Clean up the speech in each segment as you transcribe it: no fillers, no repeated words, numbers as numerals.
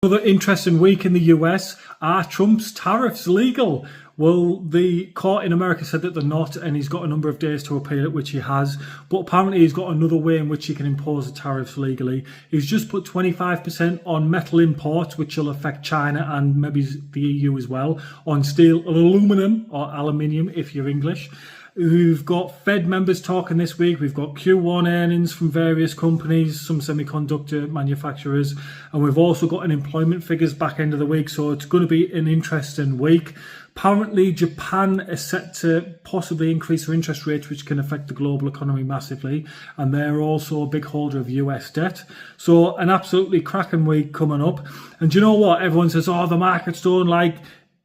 Another interesting week in the US. Are Trump's tariffs legal? Well, the court in America said that they're not, and he's got a number of days to appeal it, which he has. But apparently he's got another way in which he can impose the tariffs legally. He's just put 25% on metal imports, which will affect China and maybe the EU as well, on steel and aluminum, or aluminium if you're English. We've got Fed members talking this week. We've got Q1 earnings from various companies, some semiconductor manufacturers, and we've also got unemployment figures back end of the week. So it's going to be an interesting week. Apparently, Japan is set to possibly increase their interest rates, which can affect the global economy massively. And they're also a big holder of US debt. So an absolutely cracking week coming up. And do you know what? Everyone says, oh, the markets don't like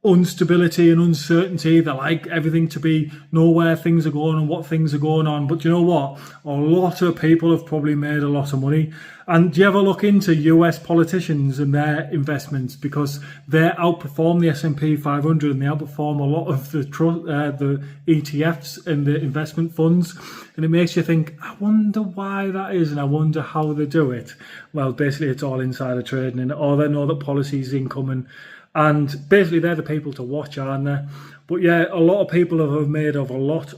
instability and uncertainty. They like everything to be know where things are going and what things are going on. But you know what? A lot of people have probably made a lot of money. And do you ever look into US politicians and their investments? Because they outperform the S&P 500 and they outperform a lot of the ETFs and the investment funds. And it makes you think, I wonder why that is and I wonder how they do it. Well, basically it's all insider trading, and or they know that policy's incoming. And basically they're the people to watch, aren't they? But yeah, a lot of people have made a lot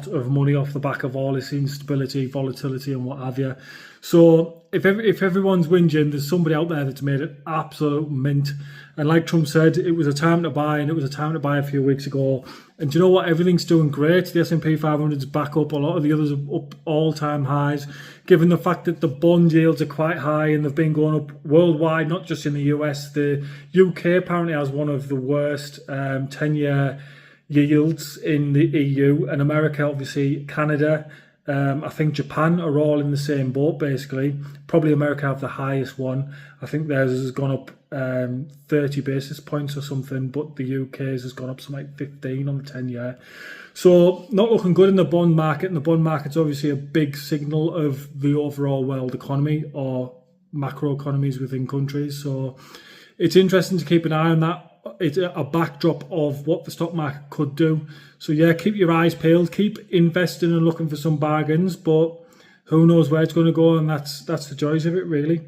of money off the back of all this instability, volatility and what have you. So if everyone's whinging, there's somebody out there that's made an absolute mint. And like Trump said, it was a time to buy, and it was a time to buy a few weeks ago. And do you know what? Everything's doing great. The S&P 500 is back up. A lot of the others are up all-time highs, given the fact that the bond yields are quite high and they've been going up worldwide, not just in the US. The UK apparently has one of the worst 10-year yields in the EU, and America, obviously, Canada, I think Japan are all in the same boat, basically. Probably America have the highest one. I think theirs has gone up 30 basis points or something, but the UK's has gone up something like 15 on the 10-year. So not looking good in the bond market, and the bond market's obviously a big signal of the overall world economy or macro economies within countries. So it's interesting to keep an eye on that. It's a backdrop of what the stock market could do. So yeah, keep your eyes peeled, keep investing and looking for some bargains, but who knows where it's going to go, and that's the joys of it, really.